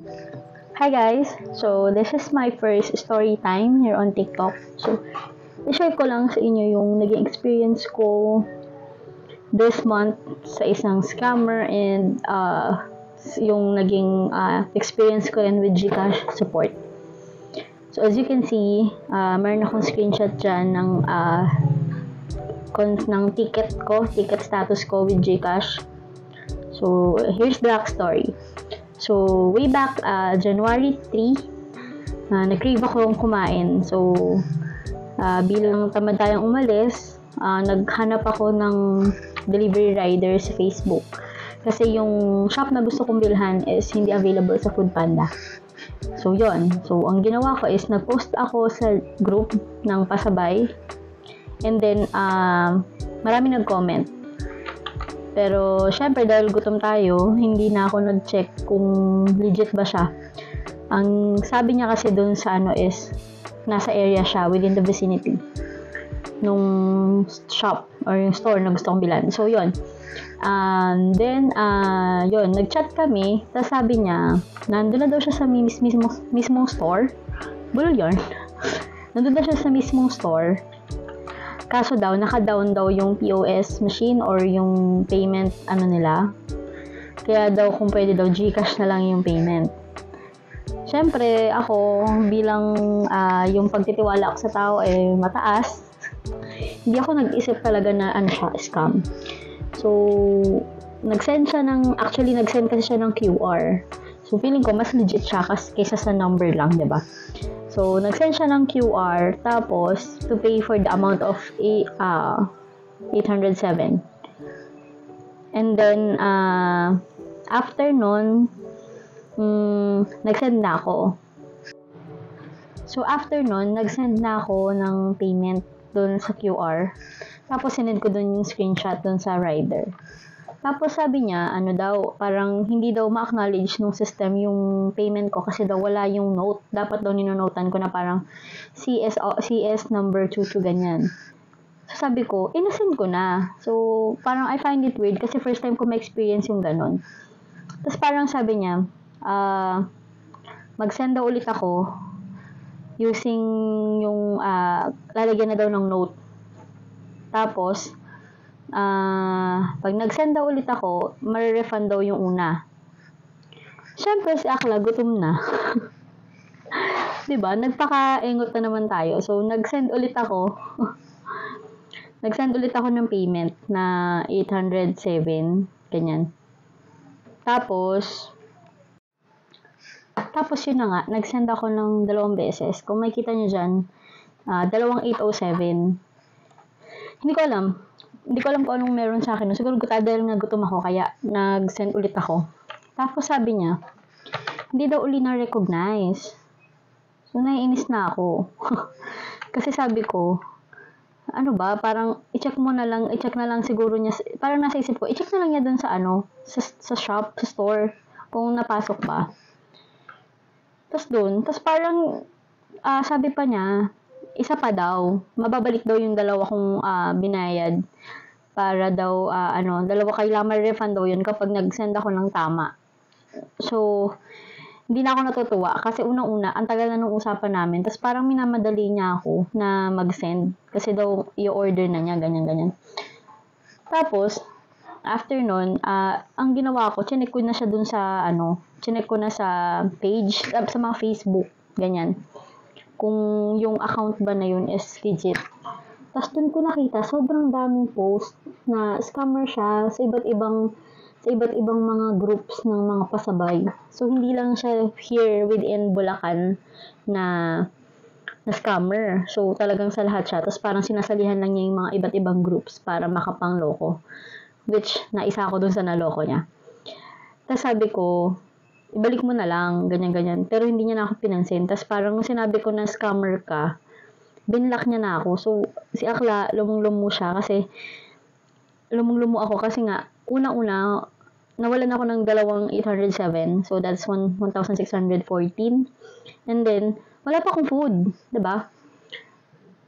Hi guys! So, this is my first story time here on TikTok. So, i-share ko lang sa inyo yung naging experience ko this month sa isang scammer and yung naging experience ko rin with GCash support. So, as you can see, meron akong screenshot dyan ng ticket status ko with GCash. So, here's the backstory. So, way back January 3, nag-crave akong kumain. So, bilang tamad tayong umalis, naghanap ako ng delivery rider sa Facebook. Kasi yung shop na gusto kong bilhan is hindi available sa Foodpanda. So, yon. So, ang ginawa ko is nag-post ako sa group ng pasabay. And then, marami nag-comment. Pero, syempre, dahil gutom tayo, hindi na ako nag-check kung legit ba siya. Ang sabi niya kasi dun sa is, nasa area siya, within the vicinity nung shop or yung store na gusto kong bilan. So, yun. Then, yun, nag-chat kami, tapos sabi niya, nandun na daw siya sa mismong store. Bulol yun. Nandun na siya sa mismong store. Kaso daw, naka-down daw yung POS machine or yung payment, nila. Kaya daw, kung pwede daw, GCash na lang yung payment. Siyempre, ako, bilang yung pagtitiwala ko sa tao mataas, hindi ako nag-isip talaga na scam. So, nag-send kasi siya ng QR. So, feeling ko, mas legit siya kaysa sa number lang, diba? So, nag-send siya ng QR, tapos, to pay for the amount of 807. And then, after nun, nag-send na ako. So, after nun, nag-send na ako ng payment dun sa QR. Tapos, sinend ko dun yung screenshot dun sa rider. Tapos, sabi niya, parang hindi daw ma-acknowledge nung system yung payment ko kasi daw wala yung note. Dapat daw ninonotan ko na parang CS number 22, ganyan. So, sabi ko, inasend ko na. So, parang I find it weird kasi first time ko ma-experience yung ganon. Tapos, parang sabi niya, mag-send daw ulit ako using yung lalagyan na daw ng note. Tapos, pag nag-send daw ulit ako, ma-refund daw yung una. Siyempre, si Akla, gutom na. Diba? Nagpaka-engot na naman tayo. So, nag-send ulit ako. Nag-send ulit ako ng payment na 807. Ganyan. Tapos yun na nga, nag-send ako ng 2 beses. Kung makikita nyo dyan, 2807. Hindi ko alam kung anong meron sa akin. Siguro dahil nga gutom ako, kaya nag-send ulit ako. Tapos sabi niya, hindi daw uli na-recognize. So, naiinis na ako. Kasi sabi ko, parang i-check na lang siguro niya, parang nasa isip ko, i-check na lang niya dun sa sa shop, sa store, kung napasok ba. Tapos parang, sabi pa niya, isa pa daw, mababalik daw yung dalawa kong binayad para daw, dalawa kailangan refund daw yun kapag nag-send ako ng tama. So, hindi na ako natutuwa kasi unang-una, ang tagal na nung usapan namin, tapos parang minamadali niya ako na mag-send kasi daw i-order na niya, ganyan-ganyan. Tapos, after nun, ang ginawa ko, chinek ko na siya dun sa, chinek ko na sa page, sa mga Facebook, ganyan. Kung yung account ba na yun is legit. Tapos dun ko nakita, sobrang daming post na scammer siya sa iba't ibang mga groups ng mga pasabay. So, hindi lang siya here within Bulacan na scammer. So, talagang sa lahat siya. Tapos parang sinasalihan lang niya yung mga iba't ibang groups para makapangloko. Which, naisa ako dun sa naloko niya. Tapos sabi ko, ibalik mo na lang, ganyan-ganyan. Pero hindi niya na ako pinansin. Tapos parang nung sinabi ko na scammer ka, binlock niya na ako. So, si Akla, lumong-lumo siya kasi nga, unang-una, nawalan ako ng 807. So, that's 1,614. And then, wala pa akong food. Diba?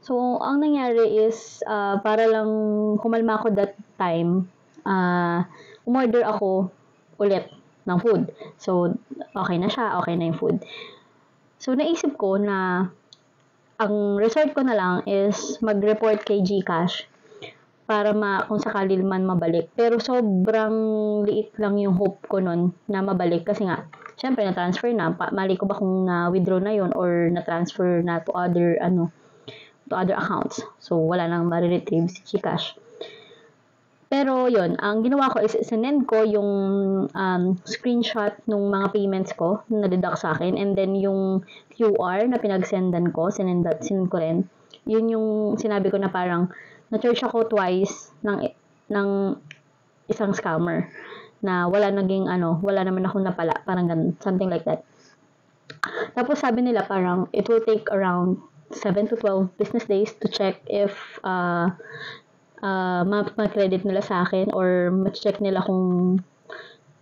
So, ang nangyari is, para lang kumalma ako that time, umorder ako ulit ng food. So, okay na siya, okay na yung food. So, naisip ko na ang resort ko na lang is mag-report kay GCash para kung sakali man mabalik. Pero sobrang liit lang yung hope ko nun na mabalik kasi nga, syempre na-transfer na. Mali ko ba kung na-withdraw na yun or na-transfer na to other accounts. So, wala nang ma-retrieve si GCash. Pero yun, ang ginawa ko is sinend ko yung screenshot ng mga payments ko na deduct sa akin, and then yung QR na pinagsendan ko, sinend ko rin. Yun yung sinabi ko na parang na-charge ako twice ng isang scammer na wala naman akong napala, parang ganun, something like that. Tapos sabi nila parang it will take around 7 to 12 business days to check if ma-credit nila sa akin or ma-check nila kung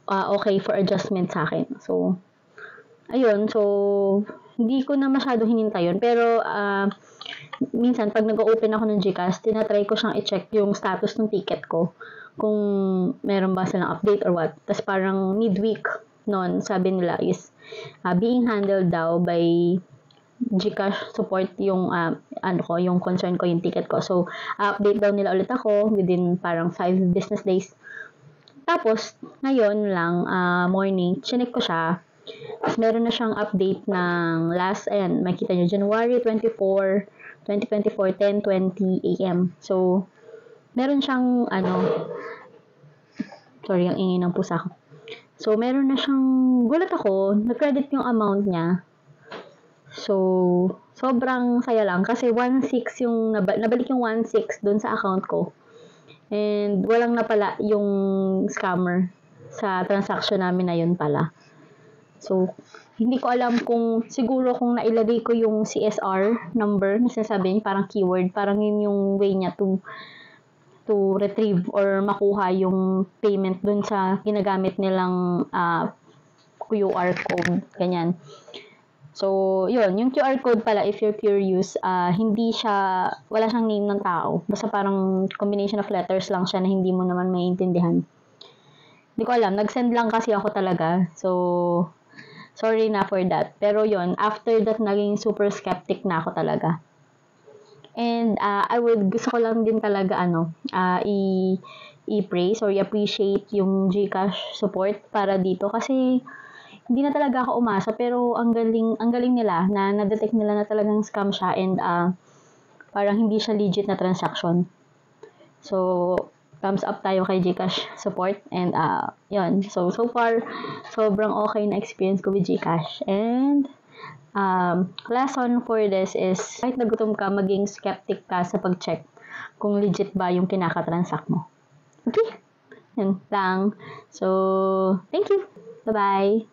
okay for adjustment sa akin. So, ayun. So, hindi ko na masyado hinintay yun. Pero, minsan, pag nag-open ako ng GCash, tinatry ko siyang i-check yung status ng ticket ko. Kung meron ba silang update or what. Tapos parang midweek noon, sabi nila is being handled daw by GCash support yung yung concern ko, yung ticket ko. So, update daw nila ulit ako within parang 5 business days. Tapos, ngayon lang, morning, chinek ko siya. Tapos, meron na siyang update ng makita nyo, January 24, 2024, 10:20 a.m. So, meron siyang, sorry, ang ingay ng pusa ko. So, meron na siyang, gulat ako, na-credit yung amount niya. So, sobrang saya lang kasi 1.6 yung nabalik yung 1.6 doon sa account ko. And walang napala yung scammer sa transaction namin na yun pala. So, hindi ko alam kung siguro kung nailagay ko yung CSR number na sinasabi niya, parang keyword, parang yun yung way niya to retrieve or makuha yung payment doon sa ginagamit nilang QR code, ganyan. So, yun, yung QR code pala, if you're curious, wala siyang name ng tao. Basta parang combination of letters lang siya na hindi mo naman maiintindihan. Hindi ko alam, nag-send lang kasi ako talaga. So, sorry na for that. Pero yun, after that, naging super skeptic na ako talaga. And, gusto ko lang din talaga, i-praise or i-appreciate yung GCash support para dito kasi hindi na talaga ako umasa, pero ang galing nila na na-detect nila na talagang scam siya and parang hindi siya legit na transaction. So, thumbs up tayo kay GCash support and yun. So far, sobrang okay na experience ko with GCash. And lesson for this is kahit nagutom ka, maging skeptic ka sa pag-check kung legit ba yung kinaka-transact mo. Okay? Yan lang. So, thank you. Bye-bye.